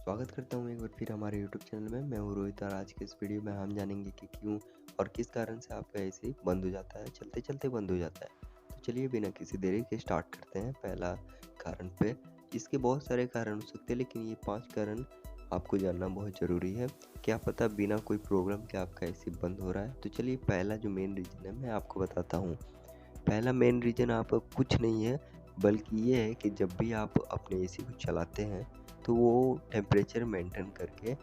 स्वागत करता हूँ एक बार फिर हमारे यूट्यूब चैनल में। मैं हूँ रोहित और आज के इस वीडियो में हम जानेंगे कि क्यों और किस कारण से आपका एसी बंद हो जाता है, चलते चलते बंद हो जाता है। तो चलिए बिना किसी देरी के स्टार्ट करते हैं पहला कारण पे। इसके बहुत सारे कारण हो सकते हैं लेकिन ये 5 कारण आपको जानना बहुत ज़रूरी है। क्या पता बिना कोई प्रॉब्लम के आपका एसी बंद हो रहा है। तो चलिए पहला जो मेन रीज़न है मैं आपको बताता हूँ। पहला मेन रीज़न आप कुछ नहीं है बल्कि ये है कि जब भी आप अपने एसी को चलाते हैं तो वो टेम्परेचर मेंटेन करके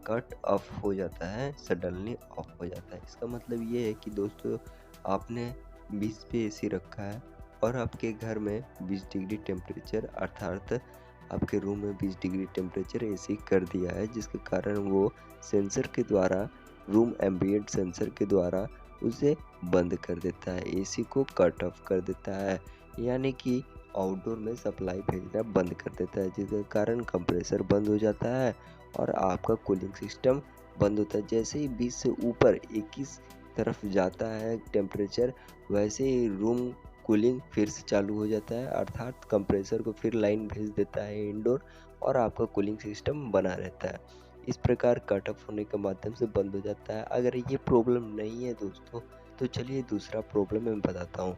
कट ऑफ हो जाता है, सडनली ऑफ हो जाता है। इसका मतलब ये है कि दोस्तों आपने 20 पे एसी रखा है और आपके घर में 20 डिग्री टेम्परेचर अर्थात आपके रूम में 20 डिग्री टेम्परेचर एसी कर दिया है, जिसके कारण वो सेंसर के द्वारा रूम एम्बिएंट सेंसर के द्वारा उसे बंद कर देता है, एसी को कट ऑफ कर देता है, यानी कि आउटडोर में सप्लाई भेजना बंद कर देता है, जिसके कारण कंप्रेसर बंद हो जाता है और आपका कूलिंग सिस्टम बंद होता है। जैसे ही 20 से ऊपर 21 तरफ जाता है टेम्परेचर, वैसे ही रूम कूलिंग फिर से चालू हो जाता है, अर्थात कंप्रेसर को फिर लाइन भेज देता है इंडोर और आपका कूलिंग सिस्टम बना रहता है। इस प्रकार कट ऑफ होने के माध्यम से बंद हो जाता है। अगर ये प्रॉब्लम नहीं है दोस्तों, तो चलिए दूसरा प्रॉब्लम मैं बताता हूँ।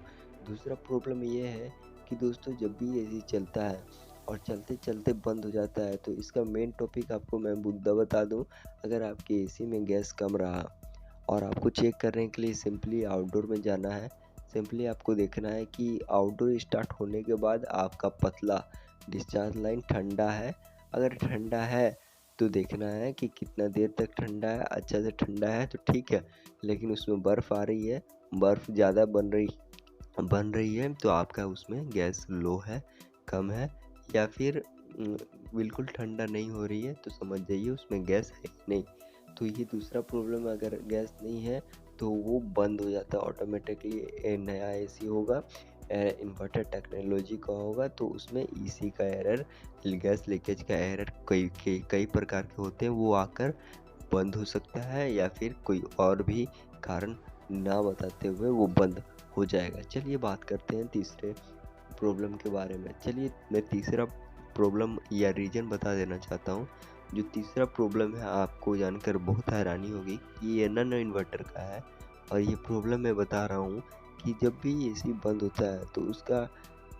दूसरा प्रॉब्लम ये है कि दोस्तों जब भी एसी चलता है और चलते चलते बंद हो जाता है, तो इसका मेन टॉपिक आपको मैं मुद्दा बता दूं। अगर आपके एसी में गैस कम रहा और आपको चेक करने के लिए सिंपली आउटडोर में जाना है, सिंपली आपको देखना है कि आउटडोर स्टार्ट होने के बाद आपका पतला डिस्चार्ज लाइन ठंडा है। अगर ठंडा है तो देखना है कि कितना देर तक ठंडा है। अच्छा से ठंडा है तो ठीक है, लेकिन उसमें बर्फ़ आ रही है, बर्फ़ ज़्यादा बन रही है तो आपका उसमें गैस लो है, कम है, या फिर बिल्कुल ठंडा नहीं हो रही है तो समझ जाइए उसमें गैस है ही नहीं। तो ये दूसरा प्रॉब्लम, अगर गैस नहीं है तो वो बंद हो जाता है ऑटोमेटिकली। नया एसी होगा, इन्वर्टर टेक्नोलॉजी का होगा, तो उसमें ईसी का एरर, गैस लीकेज का एरर कई प्रकार के होते हैं, वो आकर बंद हो सकता है या फिर कोई और भी कारण ना बताते हुए वो बंद हो जाएगा। चलिए बात करते हैं तीसरे प्रॉब्लम के बारे में। चलिए मैं तीसरा प्रॉब्लम या रीज़न बता देना चाहता हूँ। जो तीसरा प्रॉब्लम है आपको जानकर बहुत हैरानी होगी कि ये नॉन इन्वर्टर का है और ये प्रॉब्लम मैं बता रहा हूँ कि जब भी एसी बंद होता है तो उसका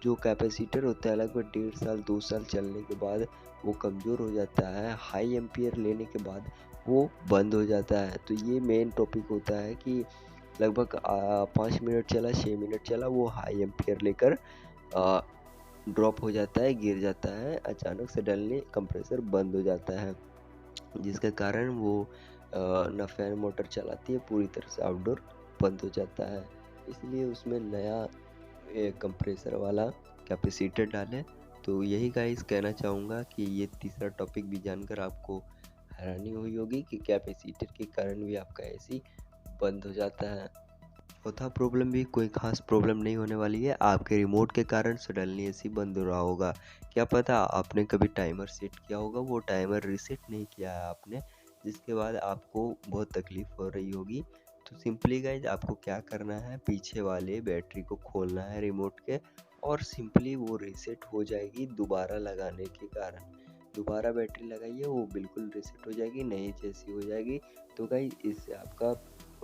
जो कैपेसिटर होता है लगभग 1.5 साल 2 साल चलने के बाद वो कमज़ोर हो जाता है। हाई एम्पियर लेने के बाद वो बंद हो जाता है। तो ये मेन टॉपिक होता है कि लगभग 5 मिनट चला, 6 मिनट चला, वो हाई एम्पियर लेकर ड्रॉप हो जाता है, गिर जाता है, अचानक सडनली कंप्रेसर बंद हो जाता है, जिसके कारण वो ना फैन मोटर चलाती है, पूरी तरह से आउटडोर बंद हो जाता है। इसलिए उसमें नया कंप्रेसर वाला कैपेसिटर डालें। तो यही गाइस कहना चाहूँगा कि ये तीसरा टॉपिक भी जानकर आपको हैरानी हुई होगी कि कैपेसिटर के कारण भी आपका एसी बंद हो जाता है। चौथा प्रॉब्लम भी कोई ख़ास प्रॉब्लम नहीं होने वाली है, आपके रिमोट के कारण सडनली एसी बंद हो रहा होगा। क्या पता आपने कभी टाइमर सेट किया होगा, वो टाइमर रीसेट नहीं किया है आपने, जिसके बाद आपको बहुत तकलीफ़ हो रही होगी। तो सिंपली गाइज़ आपको क्या करना है, पीछे वाले बैटरी को खोलना है रिमोट के और सिंपली वो रीसेट हो जाएगी दोबारा लगाने के कारण। दोबारा बैटरी लगाइए, वो बिल्कुल रीसेट हो जाएगी, नई जैसी हो जाएगी। तो गाइज़ इससे आपका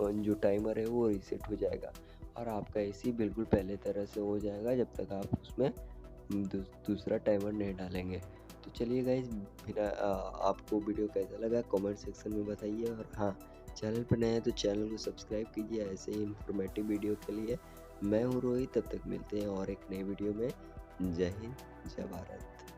जो टाइमर है वो रीसेट हो जाएगा और आपका एसी बिल्कुल पहले तरह से हो जाएगा जब तक आप उसमें दूसरा टाइमर नहीं डालेंगे। तो चलिए गाइज, बिना आपको वीडियो कैसा लगा कमेंट सेक्शन में बताइए और हाँ, चैनल पर नए हैं तो चैनल को सब्सक्राइब कीजिए ऐसे ही इन्फॉर्मेटिव वीडियो के लिए। मैं हूँ रोहित, तब तक मिलते हैं और एक नई वीडियो में। जय हिंद, जय भारत।